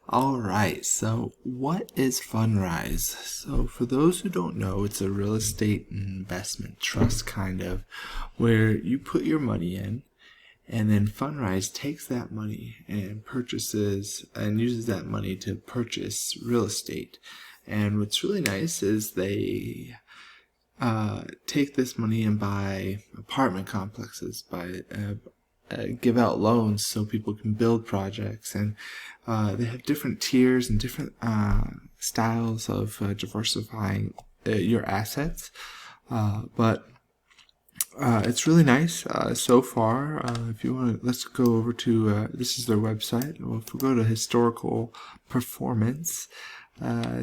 All right, so what is Fundrise? So for those who don't know, it's a real estate investment trust kind of where you put your money in and then Fundrise takes that money and purchases and uses that money to purchase real estate. And what's really nice is they take this money and buy apartment complexes, give out loans so people can build projects, and they have different tiers and different styles of diversifying your assets. But it's really nice so far. If you want to, let's go over to this is their website. Well, if we go to historical performance,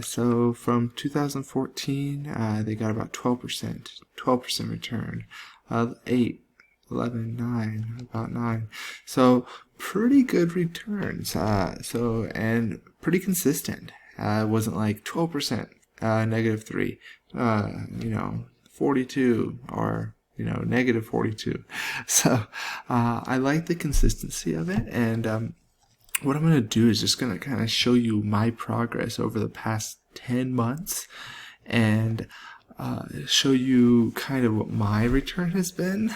so from 2014, they got about 12% return. 8, 11, 9, about 9. So pretty good returns. And pretty consistent. It wasn't like 12%, -3, 42 or negative 42. So I like the consistency of it, and what I'm going to do is just going to kind of show you my progress over the past 10 months and show you kind of what my return has been.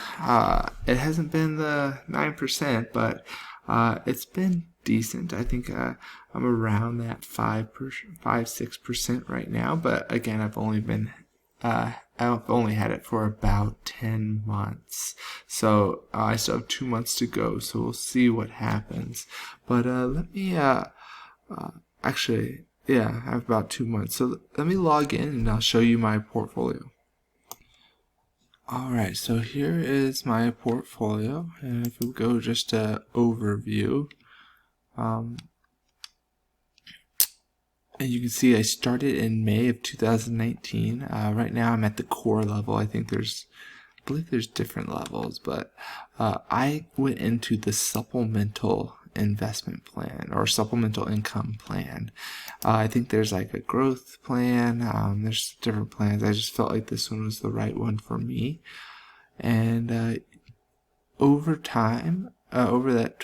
It hasn't been the 9%, but it's been decent. I think I'm around that 6% right now, but again, I've only had it for about 10 months. So I still have 2 months to go, so we'll see what happens. But let me, actually, yeah, I have about 2 months. So let me log in and I'll show you my portfolio. Alright, so here is my portfolio. And if we go just to overview, and you can see I started in May of 2019. Right now I'm at the core level. I believe there's different levels, but I went into the supplemental investment plan or supplemental income plan. I think there's like a growth plan. There's different plans. I just felt like this one was the right one for me. And over time, over that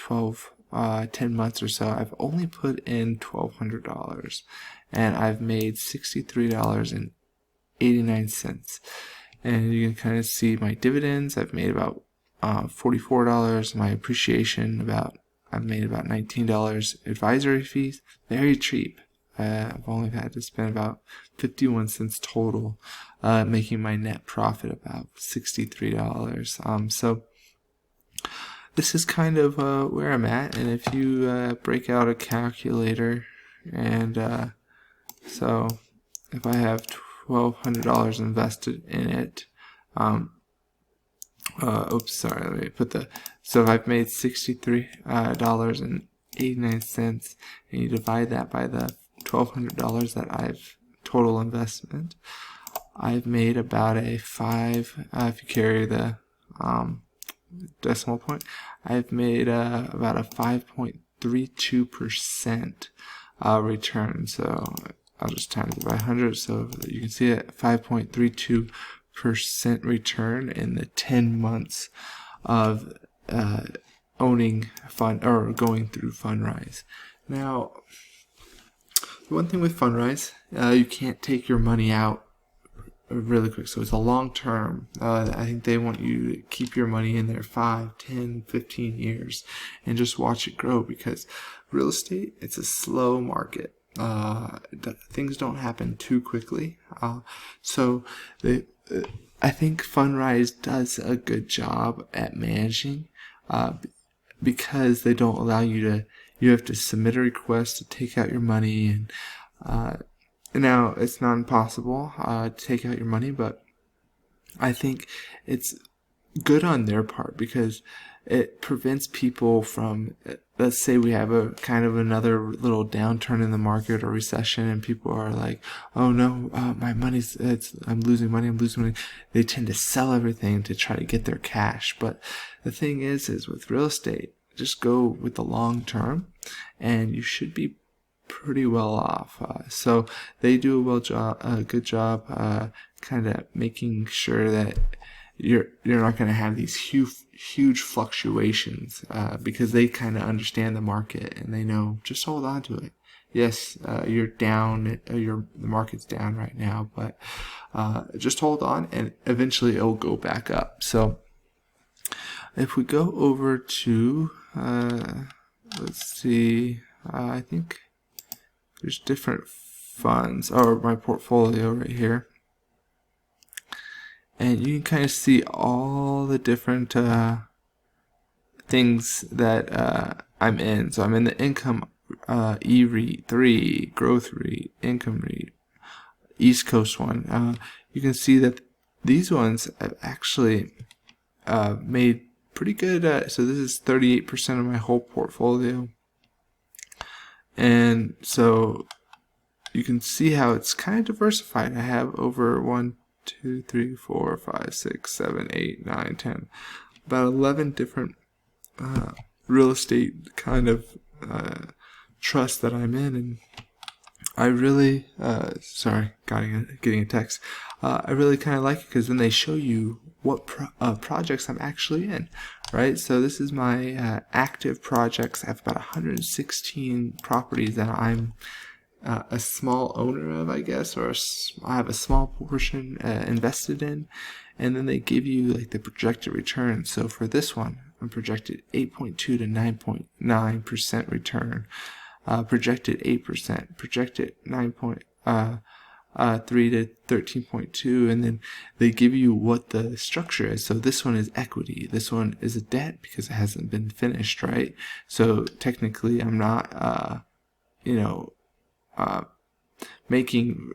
10 months or so, I've only put in $1,200 and I've made $63.89. And you can kind of see my dividends. I've made about $44. My appreciation I've made about $19. Advisory fees, very cheap. I've only had to spend about 51 cents total, making my net profit about $63. So this is kind of where I'm at, and if you break out a calculator, and so if I have $1,200 invested in it, oops, sorry, let me put so if I've made $63.89, and you divide that by the $1,200 that I've total investment, I've made about a 5, if you carry the decimal point, I've made about a 5.32% return. So I'll just times it by 100 so that you can see it, 5.32% return in the 10 months of owning fund or going through Fundrise. Now, the one thing with Fundrise, you can't take your money out really quick, so it's a long term. I think they want you to keep your money in there 5, 10, 15 years and just watch it grow, because real estate, it's a slow market. Things don't happen too quickly. So I think Fundrise does a good job at managing, because they don't allow you have to submit a request to take out your money, and now, it's not impossible to take out your money, but I think it's good on their part because it prevents people from, let's say we have a kind of another little downturn in the market or recession, and people are like, oh no, my money's, I'm losing money. They tend to sell everything to try to get their cash. But the thing is with real estate, just go with the long term and you should be pretty well off. So they do a good job kind of making sure that you're not going to have these huge fluctuations because they kind of understand the market and they know just hold on to it. Yes, you're down, the market's down right now, but just hold on and eventually it'll go back up. So if we go over to, let's see, I think there's different funds, or my portfolio right here. And you can kind of see all the different things that I'm in. So I'm in the income E-REIT, 3, growth REIT, income REIT, East Coast one. You can see that these ones have actually made pretty good. So this is 38% of my whole portfolio. And so you can see how it's kind of diversified. I have over 1, 2, 3, 4, 5, 6, 7, 8, 9, 10, about 11 different real estate kind of trusts that I'm in, and I really sorry, getting a text. I really kind of like it because then they show you what projects I'm actually in, right? So this is my active projects. I have about 116 properties that I'm a small owner of, I guess, or I have a small portion invested in, and then they give you like the projected return. So for this one, I'm projected 8.2 to 9.9% return, projected 8%, projected 9.3 to 13.2, and then they give you what the structure is. So this one is equity, this one is a debt because it hasn't been finished, right? So technically, I'm not, making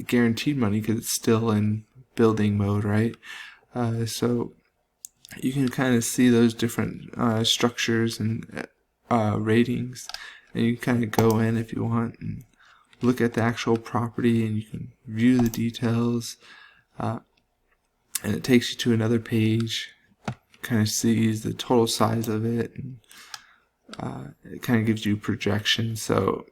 guaranteed money because it's still in building mode, right? So you can kind of see those different structures and ratings, and you can kind of go in if you want and look at the actual property, and you can view the details, and it takes you to another page, kind of sees the total size of it, and it kind of gives you projections. So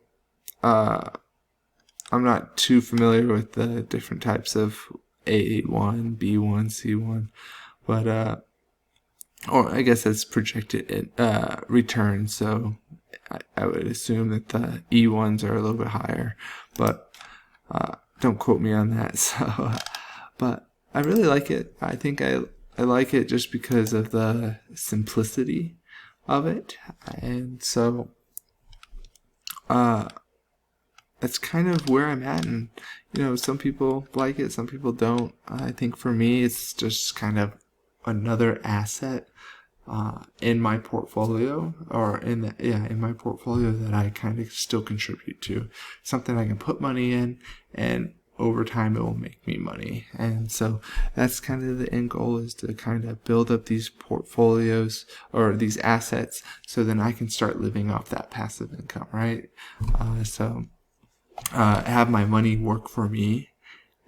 I'm not too familiar with the different types of A1, B1, C1, but or I guess that's projected return. So I would assume that the E1s are a little bit higher, but don't quote me on that. So, but I really like it. I think I like it just because of the simplicity of it, and so that's kind of where I'm at. And some people like it, some people don't. I think for me, it's just kind of another asset in my portfolio, or in my portfolio that I kind of still contribute to, something I can put money in, and over time it will make me money. And so that's kind of the end goal, is to kind of build up these portfolios or these assets, so then I can start living off that passive income, right? So have my money work for me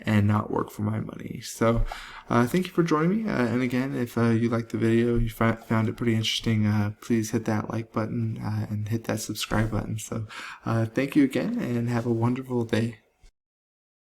and not work for my money. So thank you for joining me, and again, if you liked the video, you found it pretty interesting, please hit that like button and hit that subscribe button. So thank you again, and have a wonderful day.